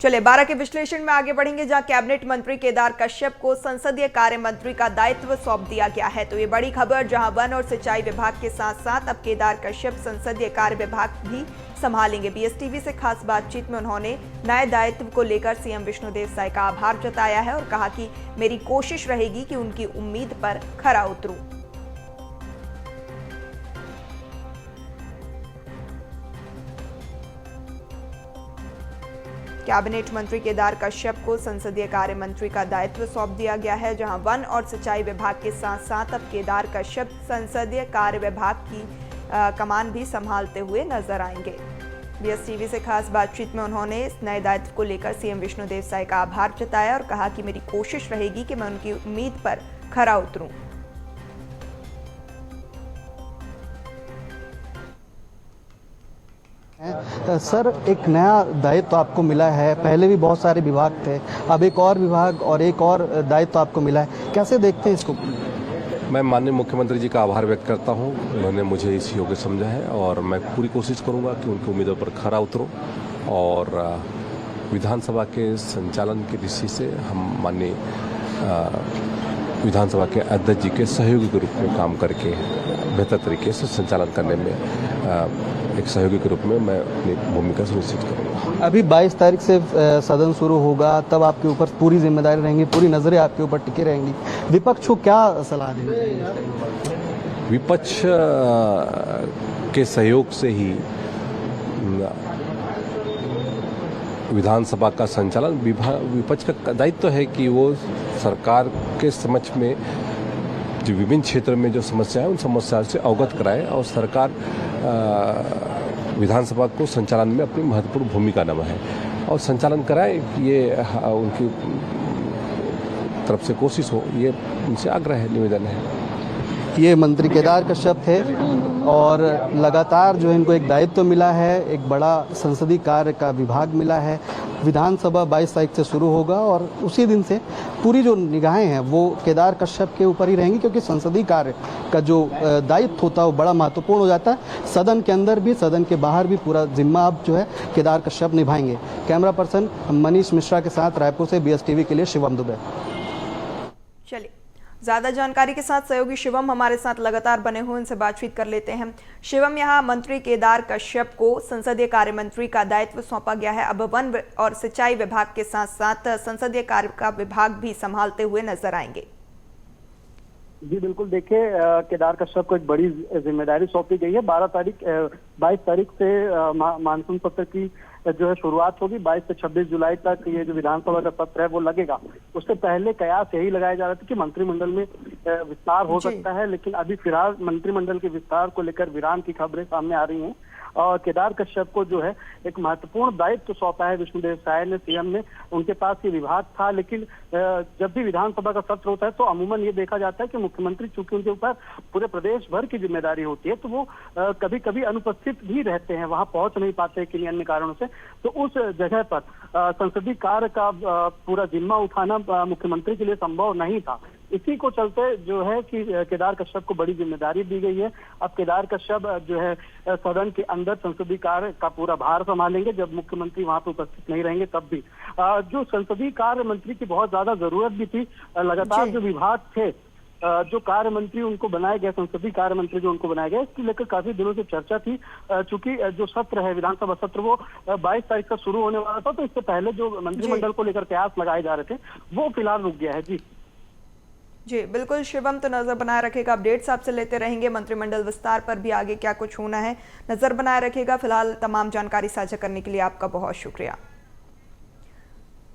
चलिए 12 के विश्लेषण में आगे बढ़ेंगे, जहां कैबिनेट मंत्री केदार कश्यप को संसदीय कार्य मंत्री का दायित्व सौंप दिया गया है। तो ये बड़ी खबर, जहां वन और सिंचाई विभाग के साथ साथ अब केदार कश्यप संसदीय कार्य विभाग भी संभालेंगे। बीएसटीवी से खास बातचीत में उन्होंने नए दायित्व को लेकर सीएम विष्णुदेव साय का आभार जताया है और कहा कि मेरी कोशिश रहेगी कि उनकी उम्मीद पर खरा उतरूं। कैबिनेट मंत्री केदार कश्यप को संसदीय कार्य मंत्री का दायित्व सौंप दिया गया है, जहां वन और सिंचाई विभाग के साथ साथ अब केदार कश्यप संसदीय कार्य विभाग की कमान भी संभालते हुए नजर आएंगे। बीएसटीवी से खास बातचीत में उन्होंने इस नए दायित्व को लेकर सीएम विष्णुदेव साय का आभार जताया और कहा कि मेरी कोशिश रहेगी कि मैं उनकी उम्मीद पर खरा उतरूं। सर, एक नया दायित्व आपको मिला है, पहले भी बहुत सारे विभाग थे, अब एक और विभाग और एक और दायित्व आपको मिला है, कैसे देखते हैं इसको? मैं माननीय मुख्यमंत्री जी का आभार व्यक्त करता हूं, उन्होंने मुझे इस योग्य समझा है और मैं पूरी कोशिश करूंगा कि उनकी उम्मीदों पर खरा उतरूं और विधानसभा के संचालन की दृष्टि से हम माननीय विधानसभा के अध्यक्ष जी के सहयोगी के रूप में काम करके बेहतर तरीके से संचालन करने में एक सहयोगी के रूप में मैं अपनी भूमिका सुनिश्चित करूंगा। अभी 22 तारीख से सदन शुरू होगा, तब आपके ऊपर पूरी जिम्मेदारी रहेंगी, पूरी नजरें आपके ऊपर टिकी रहेंगी। विपक्ष को क्या सलाह देंगे? विपक्ष के सहयोग से ही विधानसभा का संचालन, विपक्ष का दायित्व है कि वो सरकार के समक्ष में जो विभिन्न क्षेत्रों में जो समस्या है उन समस्याओं से अवगत कराए और सरकार विधानसभा को संचालन में अपनी महत्वपूर्ण भूमिका निभाए और संचालन कराए, ये उनकी तरफ से कोशिश हो, ये उनसे आग्रह है, निवेदन है। ये मंत्री केदार कश्यप थे और लगातार जो इनको एक दायित्व मिला है, एक बड़ा संसदीय कार्य का विभाग मिला है। विधानसभा 22 तारीख से शुरू होगा और उसी दिन से पूरी जो निगाहें हैं वो केदार कश्यप के ऊपर ही रहेंगी, क्योंकि संसदीय कार्य का जो दायित्व होता है वो बड़ा महत्वपूर्ण हो जाता है। सदन के अंदर भी सदन के बाहर भी पूरा जिम्मा अब जो है केदार कश्यप निभाएंगे। कैमरा पर्सन मनीष मिश्रा के साथ रायपुर से बीएसटीवी के लिए शिवम दुबे। चलिए, ज्यादा जानकारी के साथ सहयोगी शिवम हमारे साथ लगातार बने हुए, उनसे बातचीत कर लेते हैं। शिवम, यहाँ मंत्री केदार कश्यप को संसदीय कार्य मंत्री का दायित्व सौंपा गया है, अब वन और सिंचाई विभाग के साथ साथ संसदीय कार्य का विभाग भी संभालते हुए नजर आएंगे। जी बिल्कुल, देखिए केदार कश्यप को एक बड़ी जिम्मेदारी सौंपी गई है। 22 तारीख से मानसून सत्र की जो है शुरुआत होगी। 22 से 26 जुलाई तक ये जो विधानसभा का सत्र है वो लगेगा। उससे पहले कयास यही लगाया जा रहा था कि मंत्रिमंडल में विस्तार हो सकता है, लेकिन अभी फिलहाल मंत्रिमंडल के विस्तार को लेकर विराम की खबरें सामने आ रही हैं और केदार कश्यप को जो है एक महत्वपूर्ण दायित्व सौंपा है विष्णुदेव साय ने, सीएम ने। उनके पास ये विभाग था, लेकिन जब भी विधानसभा का सत्र होता है तो अमूमन ये देखा जाता है कि मुख्यमंत्री, चूंकि उनके ऊपर पूरे प्रदेश भर की जिम्मेदारी होती है, तो वो कभी कभी अनुपस्थित भी रहते हैं, वहां पहुंच नहीं पाते किन्हीं अन्य कारणों से। तो उस जगह पर संसदीय कार्य का पूरा जिम्मा उठाना मुख्यमंत्री के लिए संभव नहीं था। इसी को चलते जो है कि केदार कश्यप को बड़ी जिम्मेदारी दी गई है। अब केदार कश्यप जो है सदन के अंदर संसदीय कार्य का पूरा भार संभालेंगे, जब मुख्यमंत्री वहां पर उपस्थित नहीं रहेंगे तब भी। जो संसदीय कार्य मंत्री की बहुत ज्यादा जरूरत भी थी, लगातार जो विभाग थे, जो कार्य मंत्री उनको बनाए गए, संसदीय कार्य मंत्री जो उनको बनाए गए, इसको लेकर काफी दिनों से चर्चा थी। चूंकि जो सत्र है विधानसभा सत्र वो 22 तारीख का शुरू होने वाला था, तो इससे पहले जो मंत्रिमंडल को लेकर कयास लगाए जा रहे थे वो फिलहाल रुक गया है। जी बिल्कुल शिवम, तो नजर बनाए रखेगा, अपडेट्स आपसे लेते रहेंगे। मंत्रिमंडल विस्तार पर भी आगे क्या कुछ होना है नजर बनाए रखेगा। फिलहाल तमाम जानकारी साझा करने के लिए आपका बहुत शुक्रिया।